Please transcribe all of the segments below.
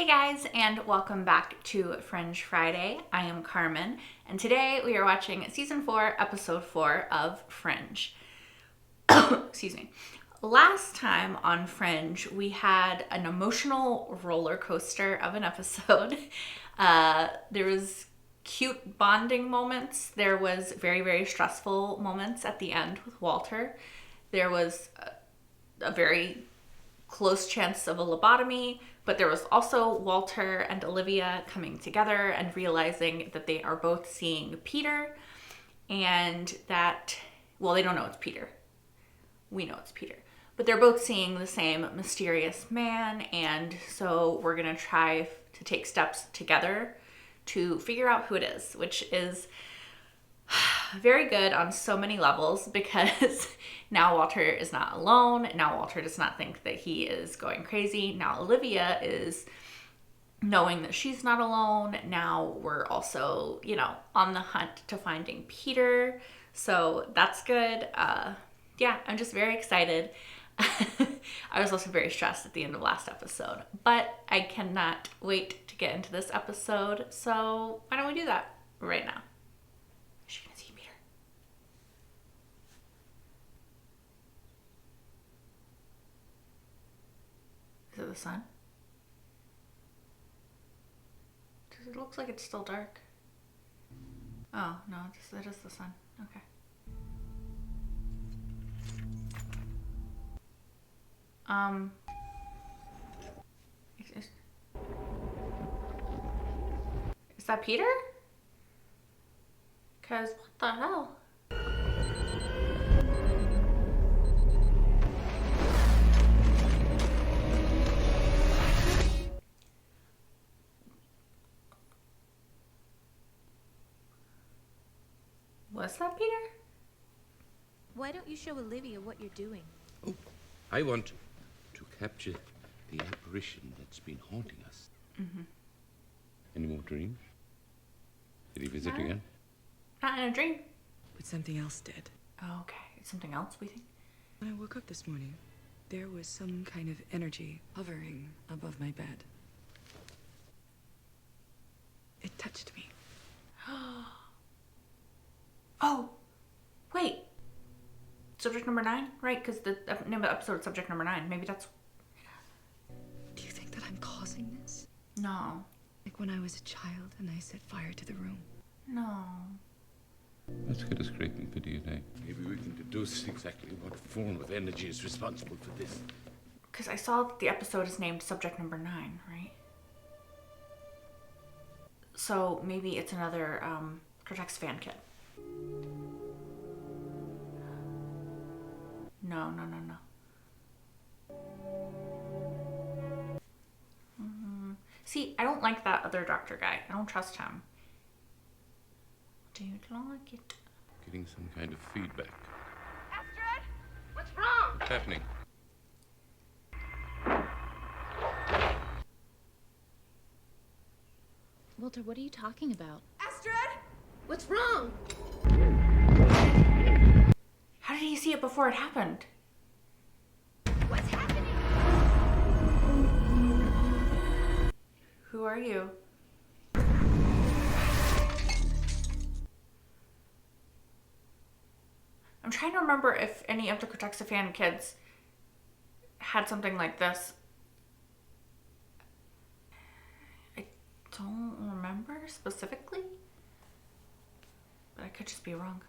Hey guys, and welcome back to Fringe Friday. I am Carmen, and today we are watching Season 4, Episode 4 of Fringe. Excuse me. Last time on Fringe, we had an emotional roller coaster of an episode. There was cute bonding moments. There was very, very stressful moments at the end with Walter. There was a very close chance of a lobotomy, but there was also Walter and Olivia coming together and realizing that they are both seeing Peter, and that, well, they don't know it's Peter. We know it's Peter. But they're both seeing the same mysterious man, and so we're going to try to take steps together to figure out who it is, which is very good on so many levels, because now Walter is not alone. Now Walter does not think that he is going crazy. Now Olivia is knowing that she's not alone. Now we're also, on the hunt to finding Peter. So that's good. Yeah, I'm just very excited. I was also very stressed at the end of last episode, but I cannot wait to get into this episode. So why don't we do that right now? Is she gonna see Peter? Is it the sun? It looks like it's still dark. Oh, no, it is the sun. Okay. Is that Peter? Because what the hell? Was that Peter? Why don't you show Olivia what you're doing? Oh, I want to capture the apparition that's been haunting us. Mm-hmm. Any more dreams? Did he visit again? Not in a dream. But something else did. Oh, okay. It's something else, we think? When I woke up this morning, there was some kind of energy hovering above my bed. It touched me. Oh, wait. Subject number 9, right? Because the name of the episode is subject number 9. Maybe that's... Do you think that I'm causing this? No. Like when I was a child and I set fire to the room. No. Let's get a scraping for DNA. Maybe we can deduce exactly what form of energy is responsible for this. Because I saw that the episode is named subject number 9, right? So maybe it's another Cortex fan kit. No. See, I don't like that other doctor guy. I don't trust him. Do you like it? Getting some kind of feedback. Astrid? What's wrong? What's happening? Walter, what are you talking about? Astrid? What's wrong? How did he see it before it happened? What's happening? Who are you? I'm trying to remember if any of the Cortexiphan kids had something like this. I don't remember specifically, but I could just be wrong.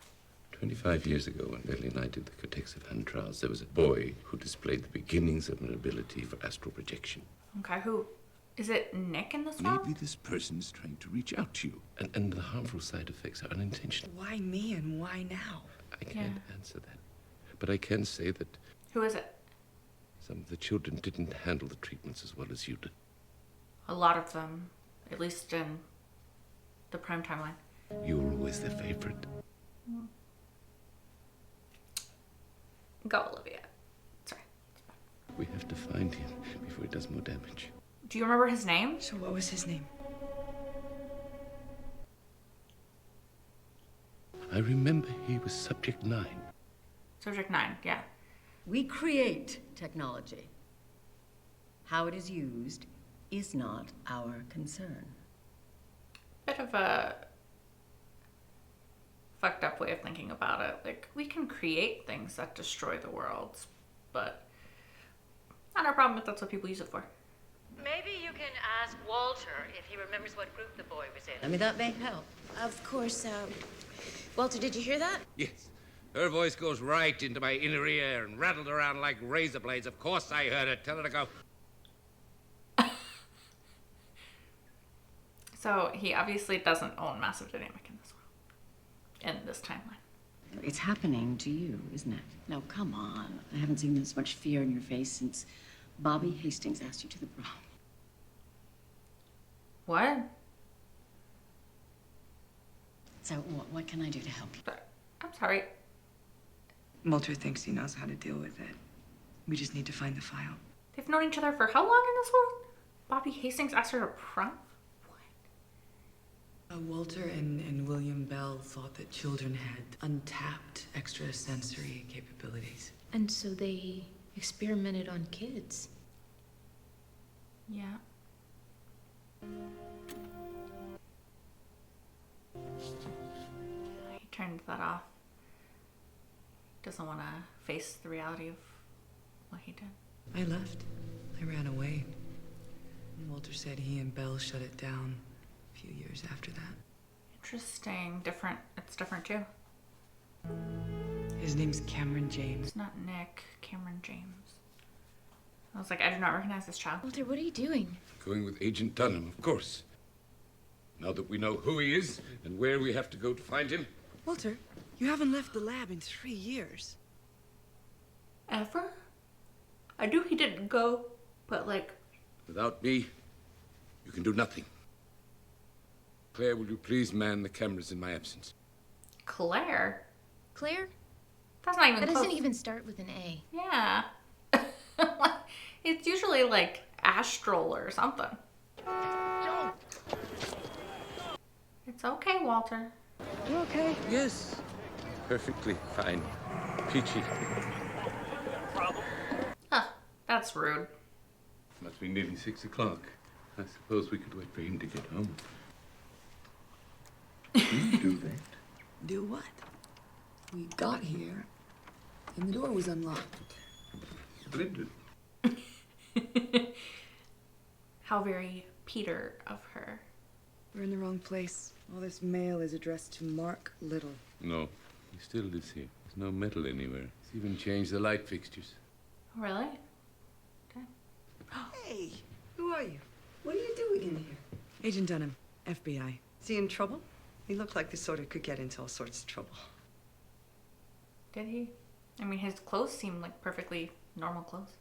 25 years ago, when Billy and I did the Cortexiphan trials, there was a boy who displayed the beginnings of an ability for astral projection. Okay, who? Is it Nick in this one? Maybe this person is trying to reach out to you. And the harmful side effects are unintentional. Why me and why now? I can't answer that. But I can say that Who is it? some of the children didn't handle the treatments as well as you did. A lot of them, at least in the prime timeline. You were always their favorite. Go, Olivia. Sorry. We have to find him before he does more damage. Do you remember his name? So what was his name? I remember he was Subject 9. Subject 9, yeah. We create technology. How it is used is not our concern. Bit of a fucked up way of thinking about it. Like, we can create things that destroy the world, but not our problem if that's what people use it for. Maybe you can ask Walter if he remembers what group the boy was in. I mean, that may help. Of course, Walter, did you hear that? Yes. Her voice goes right into my inner ear and rattled around like razor blades. Of course I heard it. Tell her to go. So he obviously doesn't own massive dynamic in this world, in this timeline. It's happening to you, isn't it? No, come on. I haven't seen this much fear in your face since Bobby Hastings asked you to the prom. What? So what can I do to help you? I'm sorry. Walter thinks he knows how to deal with it. We just need to find the file. They've known each other for how long in this world? Bobby Hastings asked her to prom? Walter and William Bell thought that children had untapped extrasensory capabilities. And so they experimented on kids. Yeah. He turned that off. Doesn't want to face the reality of what he did. I left. I ran away. And Walter said he and Bell shut it down a few years after that. Interesting. Different. It's different too. His name's Cameron James. It's not Nick. Cameron James. I was like, I do not recognize this child. Walter, what are you doing? Going with Agent Dunham, of course. Now that we know who he is and where we have to go to find him. Walter, you haven't left the lab in 3 years. Ever? I knew he didn't go, but like... Without me, you can do nothing. Claire, will you please man the cameras in my absence? Claire? Claire? That's not even That close. doesn't even start with an A. Yeah. It's usually like astral or something. It's okay, Walter. You okay? Yes. Perfectly fine. Peachy. Huh. That's rude. Must be nearly 6 o'clock. I suppose we could wait for him to get home. Will you do that? Do what? We got here, and the door was unlocked. Splendid. How very Peter of her. We're in the wrong place. All this mail is addressed to Mark Little. No, he still lives here. There's no metal anywhere. He's even changed the light fixtures. Really? Hey, who are you? What are you doing in here? Agent Dunham, FBI. Is he in trouble? He looked like the sort who could get into all sorts of trouble. Did he? I mean, his clothes seem like perfectly normal clothes.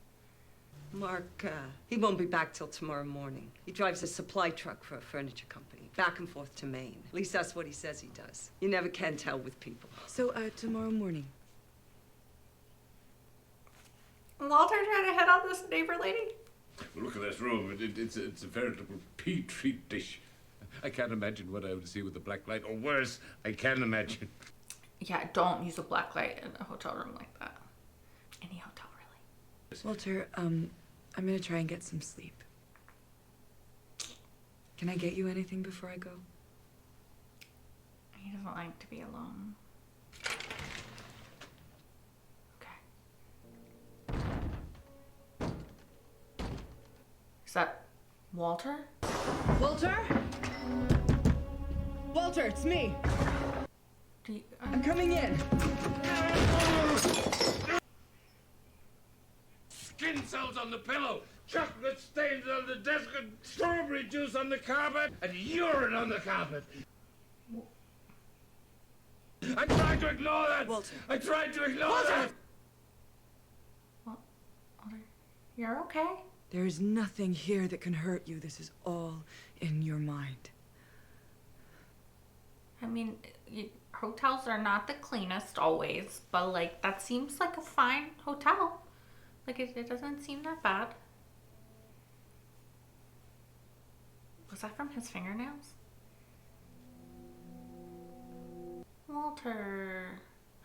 Mark, he won't be back till tomorrow morning. He drives a supply truck for a furniture company, back and forth to Maine. At least that's what he says he does. You never can tell with people. So, tomorrow morning. Walter trying to head on this neighbor lady? Well, look at this room. It's a veritable petri dish. I can't imagine what I would see with a black light. Or worse, I can imagine. Yeah, don't use a black light in a hotel room like that. Any hotel, really. Walter, I'm gonna try and get some sleep. Can I get you anything before I go? He doesn't like to be alone. Okay. Is that Walter? Walter? Walter, it's me. Do you, I'm coming in. Skin cells on the pillow, chocolate stains on the desk, and strawberry juice on the carpet, and urine on the carpet. I tried to ignore that. Walter. I tried to ignore that. Walter, you're okay? There is nothing here that can hurt you. This is all in your mind. I mean, hotels are not the cleanest always, but like that seems like a fine hotel. Like it doesn't seem that bad. Was that from his fingernails? Walter,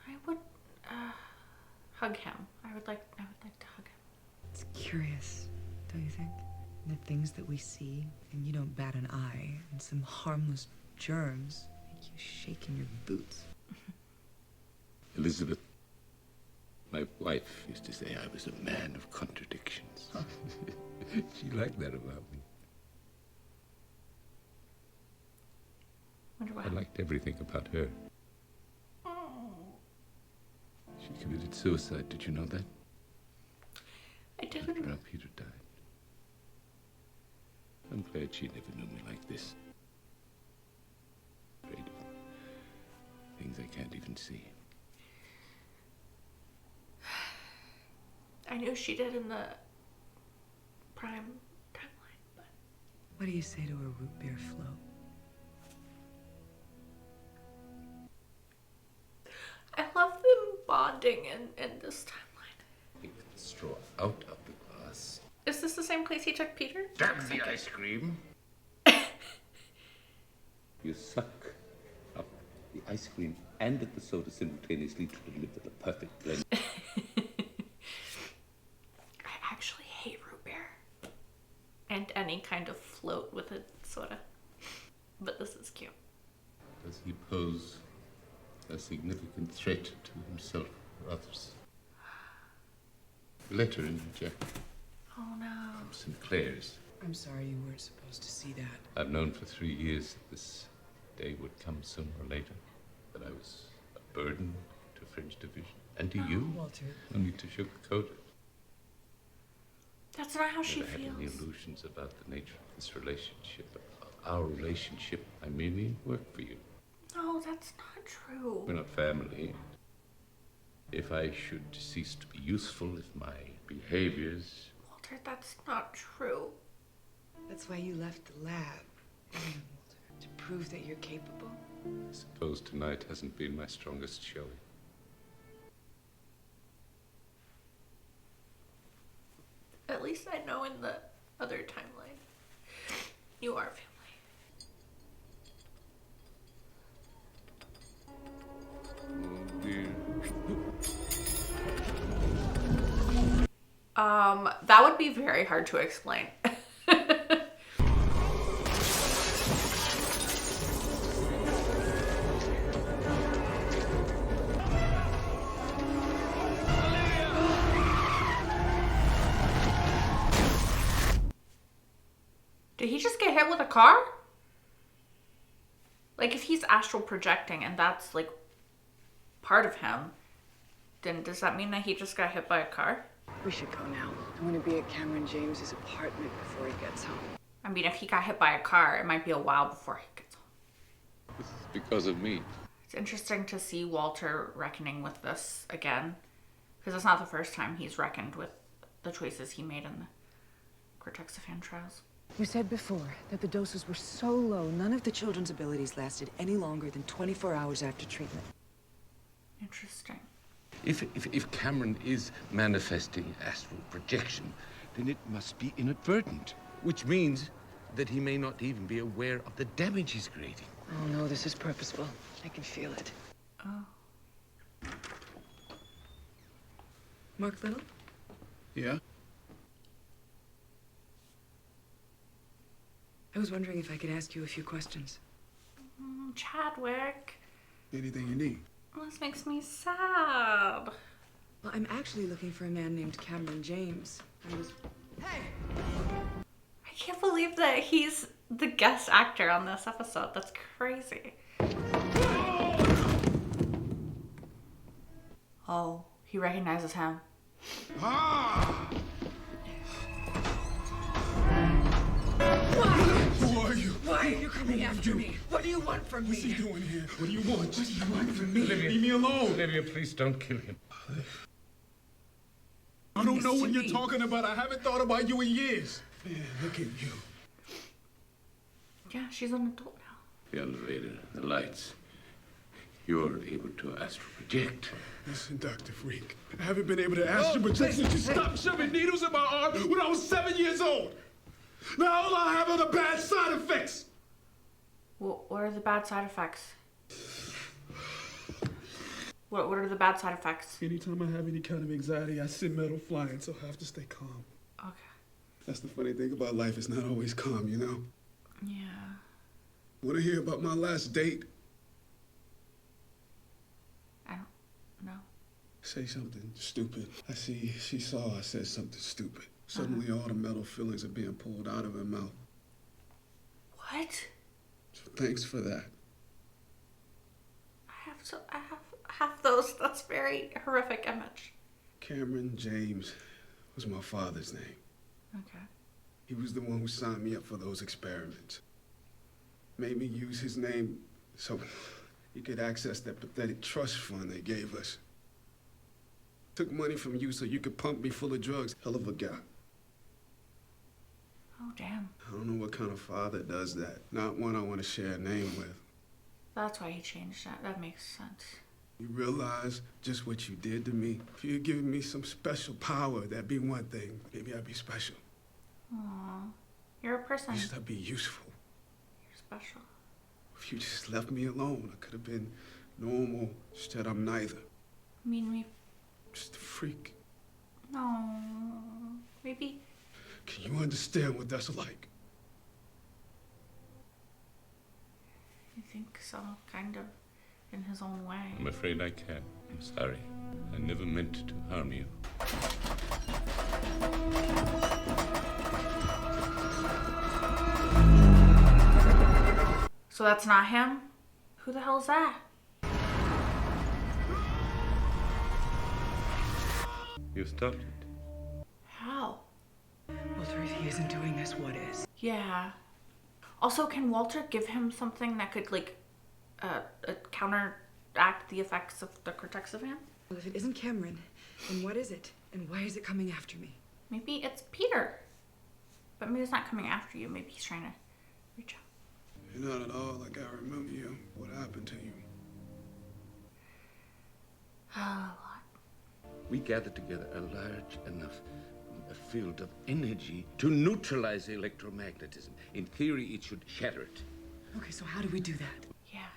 I would hug him. I would like to hug him. It's curious, don't you think? And the things that we see, and you don't bat an eye, and some harmless germs make you shake in your boots. Elizabeth, my wife used to say I was a man of contradictions. She liked that about me. Wonder why. I liked everything about her. She committed suicide. Did you know that? I After didn't. our Peter died. I'm glad she never knew me like this. Afraid of things I can't even see. I knew she did in the prime timeline, but What do you say to a root beer float? I love them bonding in this timeline. Take the straw out of the glass. Is this the same place he took Peter? Damn the ice cream! You suck up the ice cream and the soda simultaneously to deliver the perfect blend. I actually hate root beer. And any kind of float with a soda. But this is cute. Does he pose a significant threat to himself or others? A letter in your jacket Oh no. from Sinclair's. I'm sorry you weren't supposed to see that. I've known for 3 years that this day would come sooner or later. That I was a burden to Fringe Division. And to you. Walter. No need to sugarcoat it. That's not how she Never had any feels. illusions about the nature of this relationship. Our relationship, I merely work for you. No, that's not true. We're not family. If I should cease to be useful, if my behaviors... Walter, that's not true. That's why you left the lab, isn't it, Walter? To prove that you're capable? I suppose tonight hasn't been my strongest showing. At least I know in the other timeline, you are family. Oh dear. That would be very hard to explain. Did he just get hit with a car? Like, if he's astral projecting and that's, like, part of him, then does that mean that he just got hit by a car? We should go now. I want to be at Cameron James's apartment before he gets home. I mean, if he got hit by a car, it might be a while before he gets home. This is because of me. It's interesting to see Walter reckoning with this again, because it's not the first time he's reckoned with the choices he made in the Cortexiphan trials. You said before that the doses were so low, none of the children's abilities lasted any longer than 24 hours after treatment. Interesting. If Cameron is manifesting astral projection, then it must be inadvertent, which means that he may not even be aware of the damage he's creating. Oh no, this is purposeful. I can feel it. Oh. Mark Little? Yeah? I was wondering if I could ask you a few questions. Chadwick. Anything you need? This makes me sad. Well, I'm actually looking for a man named Cameron James. Hey! I can't believe that he's the guest actor on this episode. That's crazy. Oh, he recognizes him. Ah! Who are you? Why are you coming after me? What do you want from What's he me? doing here? What do you want? What do you want from me? Olivia. Leave me alone. Olivia, please don't kill him. I don't know what you're Mississippi. talking about. I haven't thought about you in years. Man, look at you. Yeah, she's an adult now. The elevator, the lights. You're able to astral project. Listen, Dr. Freak. I haven't been able to ask you, but since you stopped shoving needles in my arm when I was 7 years old. Now all I have are the bad side effects. What are the bad side effects? What are the bad side effects? Anytime I have any kind of anxiety, I send metal flying, so I have to stay calm. Okay. That's the funny thing about life. It's not always calm, you know? Yeah. Want to hear about my last date? I don't know. Say something stupid. I see she saw I said something stupid. Suddenly all the metal fillings are being pulled out of her mouth. What? So thanks for that. I have those. That's very horrific image. Cameron James was my father's name. Okay. He was the one who signed me up for those experiments. Made me use his name so he could access that pathetic trust fund they gave us. Took money from you so you could pump me full of drugs. Hell of a guy. Oh, damn. I don't know what kind of father does that. Not one I want to share a name with. That's why he changed that. That makes sense. You realize just what you did to me? If you had given me some special power, that'd be one thing. Maybe I'd be special. Aw. You're a person. At least I'd be useful. You're special. If you just left me alone, I could have been normal. Instead, I'm neither. I mean, we... Just a freak. No. Maybe... Can you understand what that's like? I think so, kind of. In his own way. I'm afraid I can't. I'm sorry. I never meant to harm you. So that's not him? Who the hell is that? You stopped it. How? Walter, if he isn't doing this, what is? Yeah. Also, can Walter give him something that could, like, counteract the effects of the Cortexavan? Well, if it isn't Cameron, then what is it? And why is it coming after me? Maybe it's Peter. But maybe it's not coming after you. Maybe he's trying to reach out. You're not at all like I remember you. What happened to you? A lot. We gathered together a large enough field of energy to neutralize the electromagnetism. In theory, it should shatter it. Okay, so how do we do that? Yeah.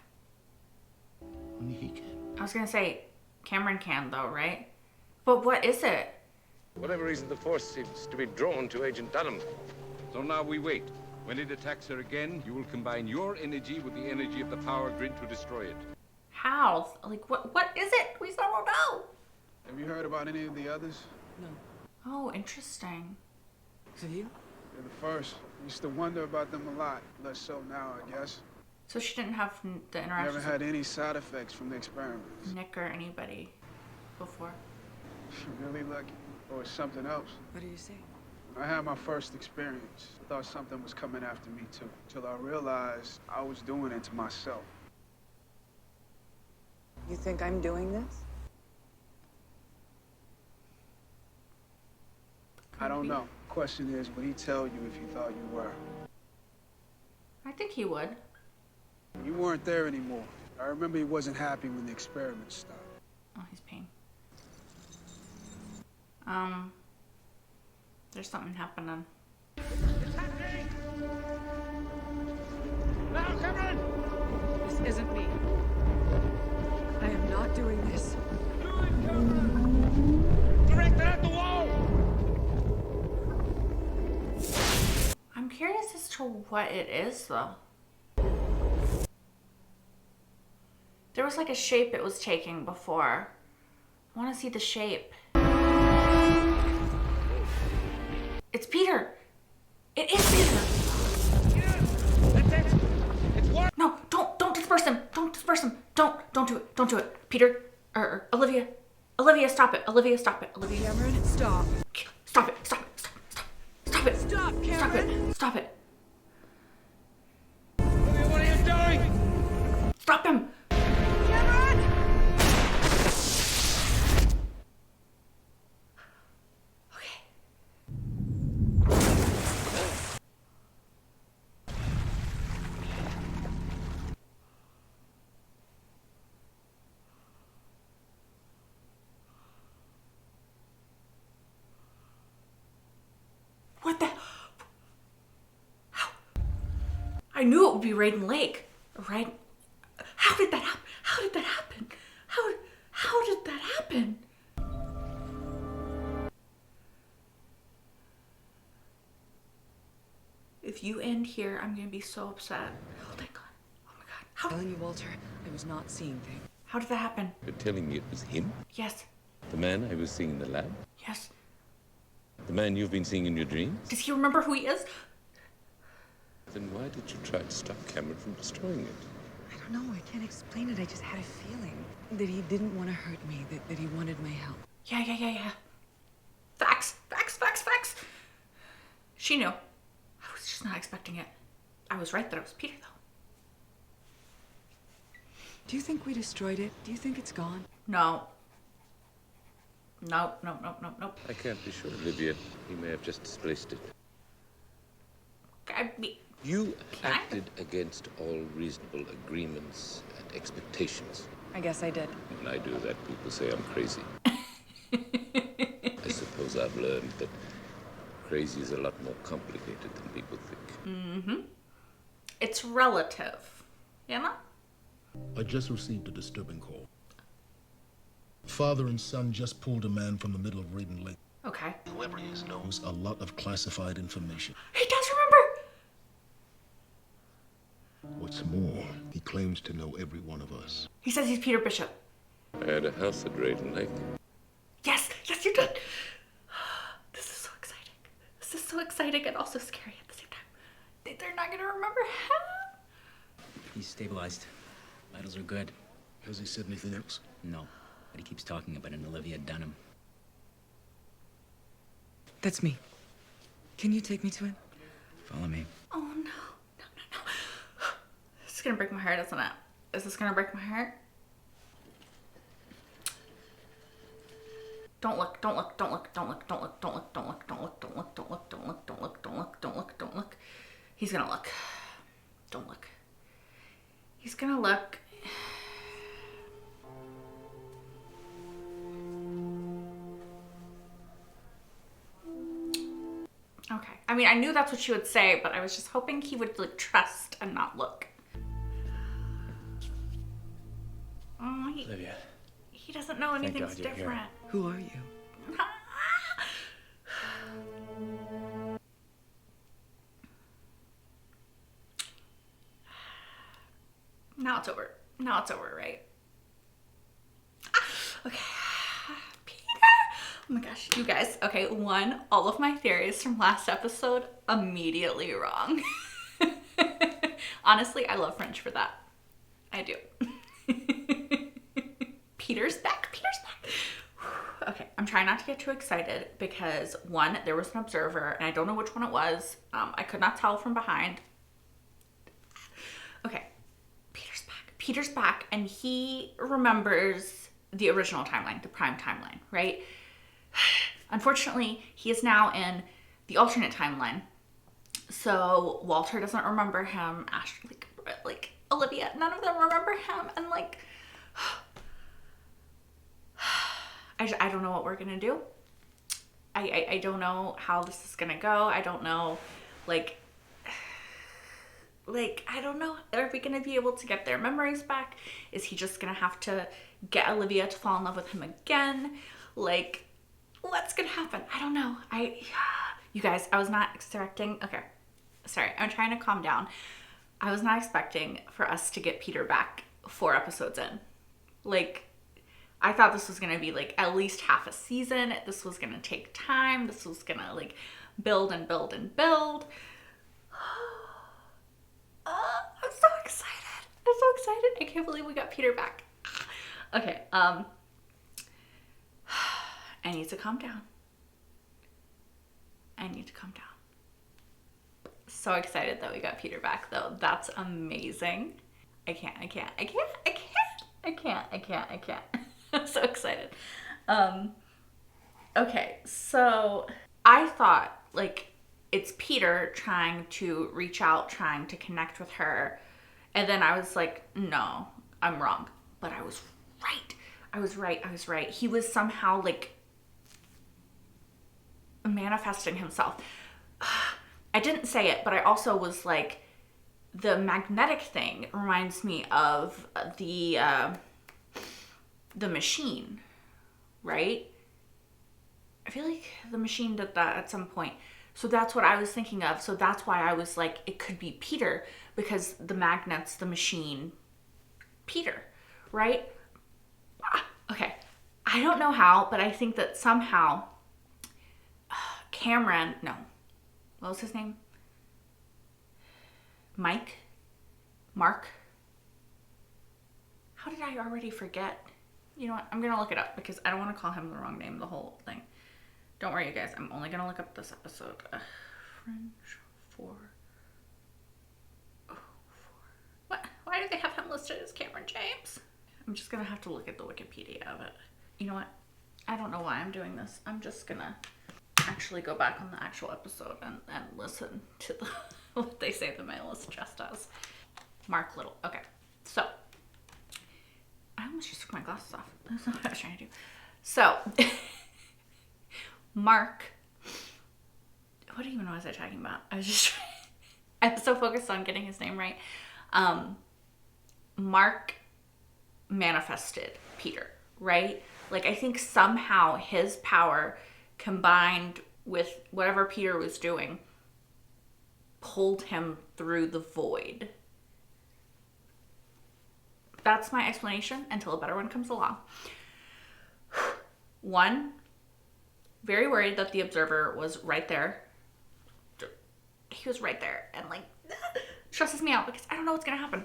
Only he can. I was gonna say, Cameron can though, right? But what is it? For whatever reason, the force seems to be drawn to Agent Dunham. So now we wait. When it attacks her again, you will combine your energy with the energy of the power grid to destroy it. How? Like, what is it? We still don't know. Have you heard about any of the others? No. Oh, interesting. Have you? They're the first. I used to wonder about them a lot. Less so now, I guess. So she didn't have the Never interactions had any side effects from the experiments. with Nick or anybody before. You're really lucky. Or it's something else. What do you say? When I had my first experience, I thought something was coming after me too. Till I realized I was doing it to myself. You think I'm doing this? I don't know. Question is, would he tell you if he thought you were? I think he would. You weren't there anymore. I remember he wasn't happy when the experiment stopped. Oh, he's paying. There's something happening. It's happening! Now, Cameron! This isn't me. I am not doing this. Direct it at the wall! I'm curious as to what it is, though. There was like a shape it was taking before. I want to see the shape. It's Peter! It is Peter! Yes! That's it! It's work! No, don't disperse him! Don't disperse him! Don't do it! Don't do it! Peter, or Olivia. Olivia, stop it! Olivia, stop it! Olivia. Cameron, stop. Stop it! Stop it! Stop it! Stop, Cameron! Stop it! Olivia, what are you doing? Stop him! What the? How? I knew it would be Raiden Lake, right? How did that happen? How did that happen? How did that happen? if you end here, I'm gonna be so upset. Oh my god. Oh my god. I'm telling you, Walter, I was not seeing things. How did that happen? You're telling me it was him? Yes. The man I was seeing in the lab? Yes. The man you've been seeing in your dreams? Does he remember who he is? Then why did you try to stop Cameron from destroying it? I don't know. I can't explain it. I just had a feeling that he didn't want to hurt me, that he wanted my help. Yeah. Facts. She knew. I was just not expecting it. I was right that it was Peter, though. Do you think we destroyed it? Do you think it's gone? No. Nope. I can't be sure, Olivia. He may have just displaced it. You acted against all reasonable agreements and expectations. I guess I did. When I do that, people say I'm crazy. I suppose I've learned that crazy is a lot more complicated than people think. It's relative. You know? I just received a disturbing call. Father and son just pulled a man from the middle of Raiden Lake. Okay. Whoever he is knows a lot of classified information. He does remember! What's more, he claims to know every one of us. He says he's Peter Bishop. I had a house at Raiden Lake. Yes, you did. This is so exciting. This is so exciting and also scary at the same time. They're not gonna remember him. He's stabilized. Vitals are good. Has he said anything else? No, but he keeps talking about an Olivia Dunham. That's me. Can you take me to it? Follow me. Oh no. This is gonna break my heart, isn't it? Is this gonna break my heart? Don't look. He's gonna look. Don't look. He's gonna look. Okay. I mean, I knew that's what she would say, but I was just hoping he would like trust and not look. Oh, Olivia. He doesn't know anything's God you're different. here. Who are you? Now it's over. Right? Okay. Peter! Oh my gosh, you guys. Okay, all of my theories from last episode immediately wrong. Honestly, I love Fringe for that. I do. Peter's back. Okay, I'm trying not to get too excited because one, there was an observer and I don't know which one it was. I could not tell from behind. Okay, Peter's back and he remembers the original timeline, the prime timeline, right? Unfortunately, he is now in the alternate timeline. So Walter doesn't remember him. Ashley, like Olivia, none of them remember him. And like, I don't know what we're gonna do. I don't know how this is gonna go. I don't know, like I don't know. Are we gonna be able to get their memories back? Is he just gonna have to get Olivia to fall in love with him again? Like, what's gonna happen? I don't know. You guys, I was not expecting. Okay, sorry, I'm trying to calm down. I was not expecting for us to get Peter back 4 episodes in. Like, I thought this was gonna be like at least half a season. This was gonna take time. This was gonna like build and build and build. I'm so excited. I can't believe we got Peter back. Okay, I need to calm down. So excited that we got Peter back though. That's amazing. I can't. I'm so excited. Okay, so I thought like it's Peter trying to reach out, trying to connect with her. And then I was like, no, I'm wrong. But I was right. He was somehow like manifesting himself. I didn't say it, but I also was like, the magnetic thing reminds me of the machine, right? I feel like the machine did that at some point. So that's what I was thinking of. So that's why I was like, it could be Peter, because the magnet's the machine, Peter, right? Okay. I don't know how, but I think that somehow Cameron, no, what was his name? Mark? How did I already forget? You know what? I'm going to look it up because I don't want to call him the wrong name the whole thing. Don't worry, you guys. I'm only going to look up this episode. Fringe 4. Oh, 4. What? Why do they have him listed as Cameron James? I'm just going to have to look at the Wikipedia of it. You know what? I don't know why I'm doing this. I'm just going to actually go back on the actual episode and listen to what they say the mail is just as. Mark Little. Okay. So, I almost just took my glasses off. That's not what I was trying to do. So, Mark, what even was I talking about? I was so focused on getting his name right. Mark manifested Peter, right? Like, I think somehow his power combined with whatever Peter was doing pulled him through the void. That's my explanation until a better one comes along. 1, very worried that the observer was right there. He was right there and like stresses me out because I don't know what's gonna happen.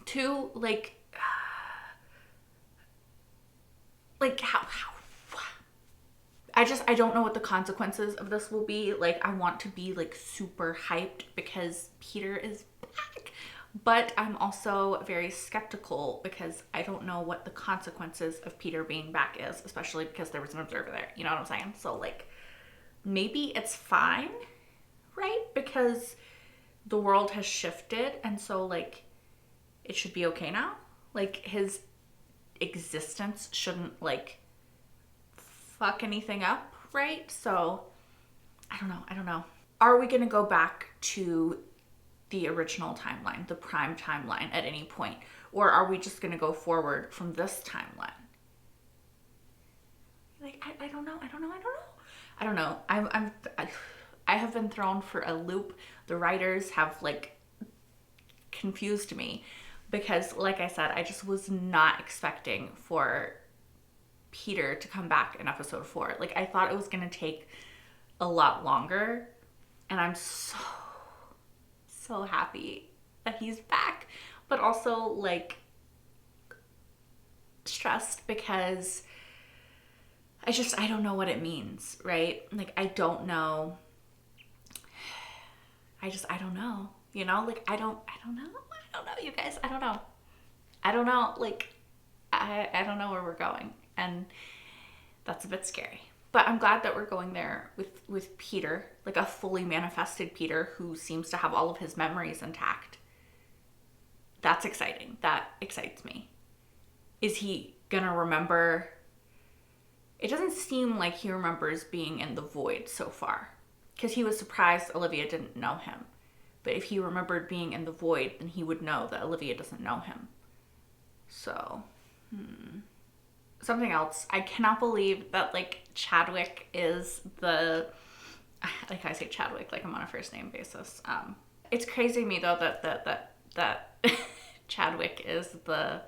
2, like how I don't know what the consequences of this will be. Like, I want to be like super hyped because Peter is back, but I'm also very skeptical because I don't know what the consequences of Peter being back is, especially because there was an observer there. You know what I'm saying? So like, maybe it's fine, right? Because the world has shifted, and so like, it should be okay now. Like, his existence shouldn't like fuck anything up, right? So I don't know. Are we gonna go back to the original timeline, the prime timeline at any point? Or are we just gonna go forward from this timeline? Like, I don't know. I have been thrown for a loop. The writers have like confused me because, like I said, I just was not expecting for Peter to come back in episode 4. Like, I thought it was gonna take a lot longer, and I'm so happy that he's back, but also like stressed because I don't know what it means, right? Like, I don't know. I don't know, you know? Like, I don't know, you guys. I don't know. Like, I don't know where we're going, and that's a bit scary. But I'm glad that we're going there with Peter, like a fully manifested Peter who seems to have all of his memories intact. That's exciting. That excites me. Is he gonna remember? It doesn't seem like he remembers being in the void so far, because he was surprised Olivia didn't know him. But if he remembered being in the void, then he would know that Olivia doesn't know him. So, something else. I cannot believe that like Chadwick is the, like, I say Chadwick like I'm on a first name basis. It's crazy to me though that Chadwick is the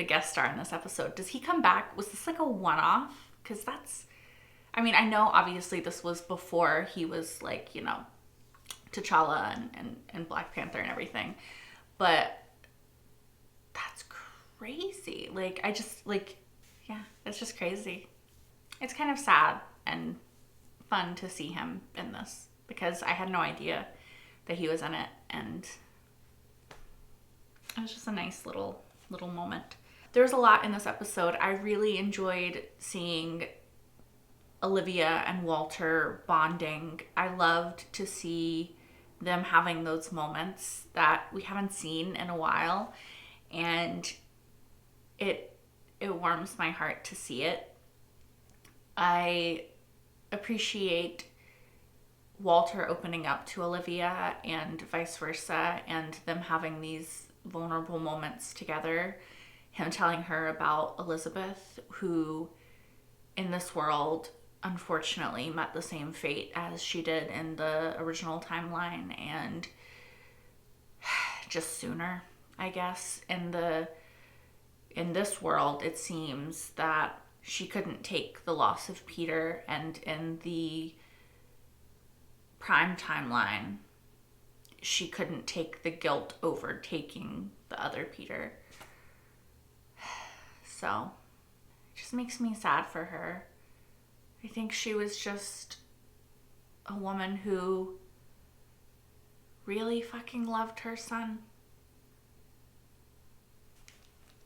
guest star in this episode. Does he come back? Was this like a one-off? Because I mean, I know obviously this was before he was like, you know, T'Challa and Black Panther and everything, but that's crazy. Like, I just like, yeah, it's just crazy. It's kind of sad and fun to see him in this because I had no idea that he was in it, and it was just a nice little moment. There's a lot in this episode. I really enjoyed seeing Olivia and Walter bonding. I loved to see them having those moments that we haven't seen in a while, and it warms my heart to see it. I appreciate Walter opening up to Olivia and vice versa, and them having these vulnerable moments together. Him telling her about Elizabeth, who in this world unfortunately met the same fate as she did in the original timeline, and just sooner, I guess. In this world, it seems that she couldn't take the loss of Peter, and in the prime timeline, she couldn't take the guilt over taking the other Peter. So, it just makes me sad for her. I think she was just a woman who really fucking loved her son.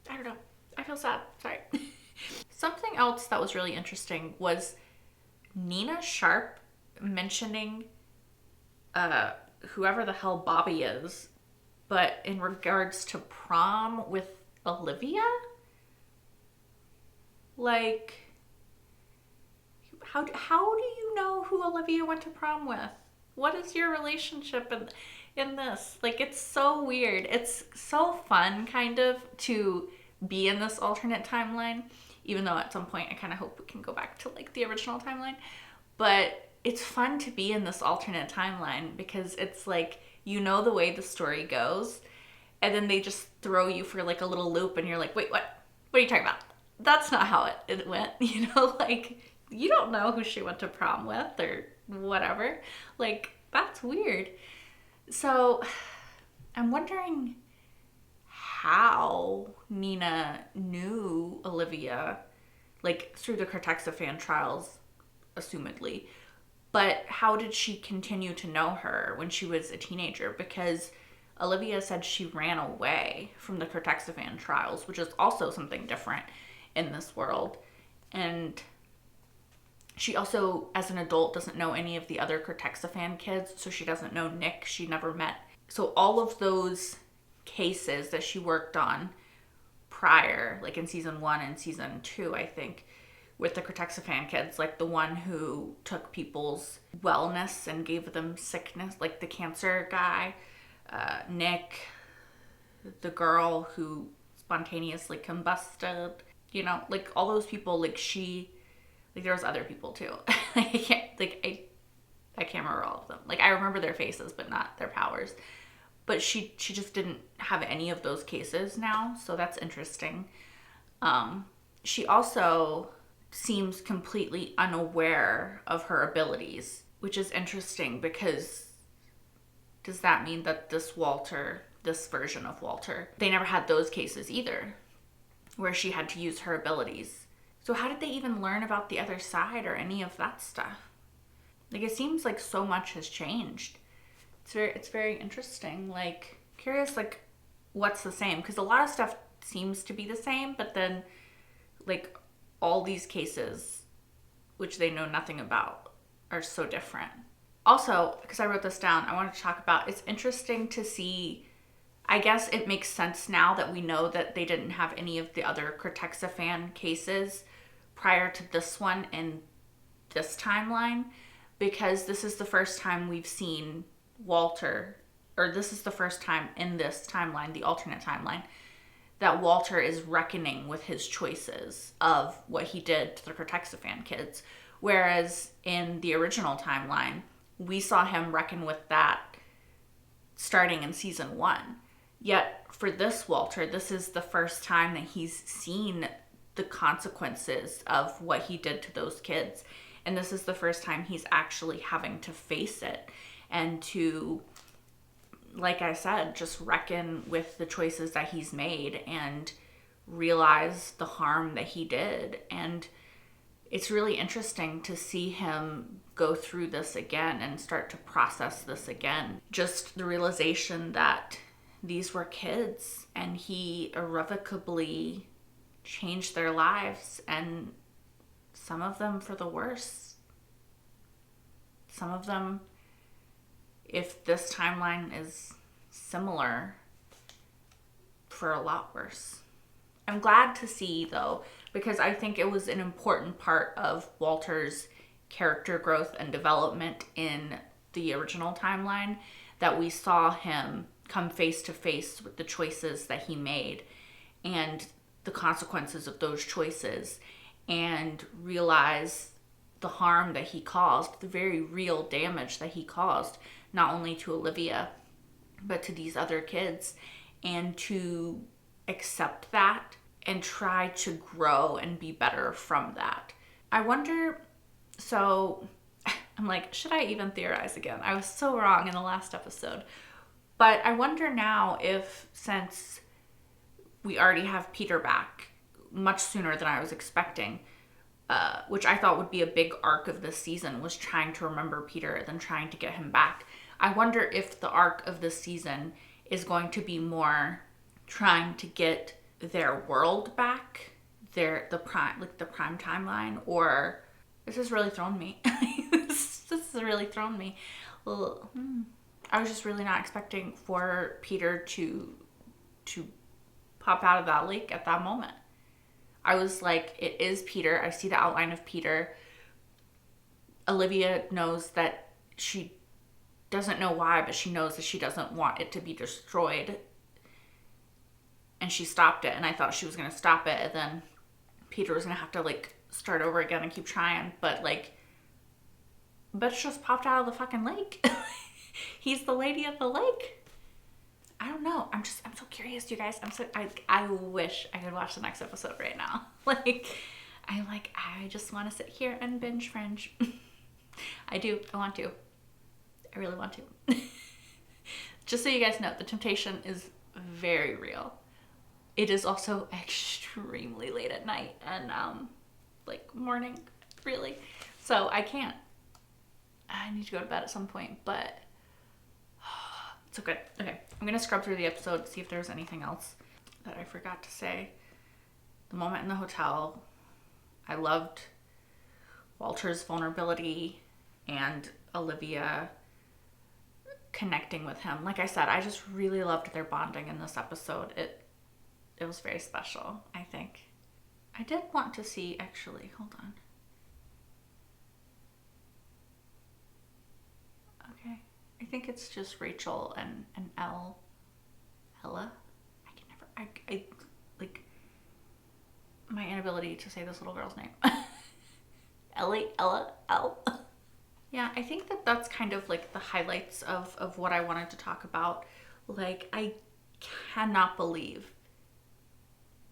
I don't know. I feel sad. Sorry. Something else that was really interesting was Nina Sharp mentioning whoever the hell Bobby is, but in regards to prom with Olivia? Like, how do you know who Olivia went to prom with? What is your relationship in this? Like, it's so weird. It's so fun, kind of, to be in this alternate timeline, even though at some point I kind of hope we can go back to, like, the original timeline. But it's fun to be in this alternate timeline because it's like, you know the way the story goes, and then they just throw you for, like, a little loop, and you're like, wait, what? What are you talking about? That's not how it went, you know? Like, you don't know who she went to prom with or whatever. Like, that's weird. So, I'm wondering how Nina knew Olivia, like, through the Cortexiphan trials, assumedly. But how did she continue to know her when she was a teenager? Because Olivia said she ran away from the Cortexiphan trials, which is also something different in this world. And she also, as an adult, doesn't know any of the other Cortexiphan kids, so she doesn't know Nick. She never met. So all of those cases that she worked on prior, like in season 1 and season 2, I think, with the Cortexiphan kids, like the one who took people's wellness and gave them sickness, like the cancer guy, Nick, the girl who spontaneously combusted, you know, like all those people, like there was other people too. I can't remember all of them. Like, I remember their faces, but not their powers. But she just didn't have any of those cases now, so that's interesting. She also seems completely unaware of her abilities, which is interesting because does that mean that this version of Walter, they never had those cases either, where she had to use her abilities? So how did they even learn about the other side or any of that stuff? Like, it seems like so much has changed. It's very interesting. Like, curious, like, what's the same? Because a lot of stuff seems to be the same, but then, like, all these cases, which they know nothing about, are so different. Also, because I wrote this down, I wanted to talk about, it's interesting to see, I guess it makes sense now that we know that they didn't have any of the other Cortexiphan cases prior to this one in this timeline, because this is the first time we've seen Walter, or this is the first time in this timeline, the alternate timeline, that Walter is reckoning with his choices of what he did to the Cortexiphan kids. Whereas in the original timeline, we saw him reckon with that starting in season 1. Yet for this Walter, this is the first time that he's seen the consequences of what he did to those kids. And this is the first time he's actually having to face it and to, like I said, just reckon with the choices that he's made and realize the harm that he did. And it's really interesting to see him go through this again and start to process this again. Just the realization that these were kids and he irrevocably changed their lives, and some of them for the worse. Some of them, if this timeline is similar, for a lot worse. I'm glad to see, though, because I think it was an important part of Walter's character growth and development in the original timeline, that we saw him come face to face with the choices that he made and the consequences of those choices, and realize the harm that he caused, the very real damage that he caused, not only to Olivia, but to these other kids, and to accept that and try to grow and be better from that. I wonder, so I'm like, should I even theorize again? I was so wrong in the last episode. But I wonder now if, since we already have Peter back much sooner than I was expecting, which I thought would be a big arc of this season, was trying to remember Peter, then trying to get him back. I wonder if the arc of this season is going to be more trying to get their world back, the prime timeline, or this has really thrown me. This has really thrown me. Well, I was just really not expecting for Peter to pop out of that lake at that moment. I was like, it is Peter. I see the outline of Peter. Olivia knows that she doesn't know why, but she knows that she doesn't want it to be destroyed. And she stopped it, and I thought she was going to stop it, and then Peter was going to have to, like, start over again and keep trying. But, like, bitch just popped out of the fucking lake. He's the lady of the lake. I don't know. I'm so curious, you guys. I wish I could watch the next episode right now. I just want to sit here and binge Fringe. I do. I want to. I really want to. Just so you guys know, the temptation is very real. It is also extremely late at night and, morning, really. So I can't. I need to go to bed at some point, but it's okay. Okay, I'm gonna scrub through the episode, see if there's anything else that I forgot to say. The moment in the hotel, I loved Walter's vulnerability and Olivia connecting with him. Like I said, I just really loved their bonding in this episode. It was very special, I think. I did want to see, actually, hold on. Okay. I think it's just Rachel and Ella. I my inability to say this little girl's name. Ella. Yeah, I think that's kind of like the highlights of what I wanted to talk about. Like, I cannot believe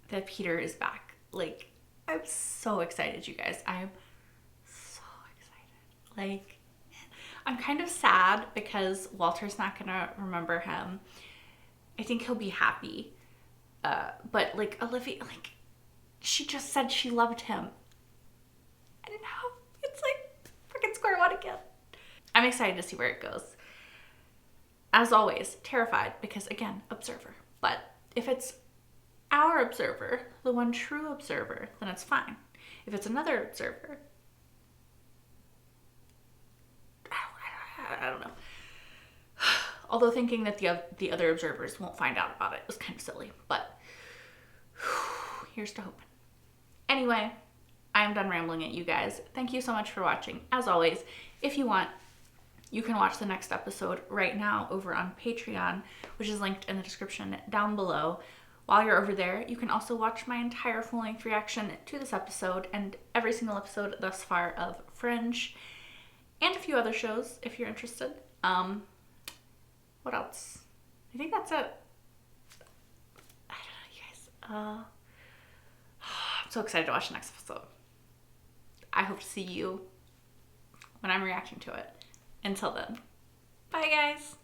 that Peter is back. Like, I'm so excited, you guys. I'm so excited. Like, I'm kind of sad because Walter's not gonna remember him. I think he'll be happy. But, like, Olivia, like, she just said she loved him. And now it's like freaking square one again. I'm excited to see where it goes. As always, terrified because, again, observer. But if it's our observer, the one true observer, then it's fine. If it's another observer, I don't know. Although thinking that the other observers won't find out about it was kind of silly, but here's to hoping. Anyway, I'm done rambling at you guys. Thank you so much for watching. As always, if you want, you can watch the next episode right now over on Patreon, which is linked in the description down below. While you're over there, you can also watch my entire full-length reaction to this episode and every single episode thus far of Fringe, and a few other shows if you're interested. What else? I think that's it. I don't know, you guys. I'm so excited to watch the next episode. I hope to see you when I'm reacting to it. Until then, bye guys.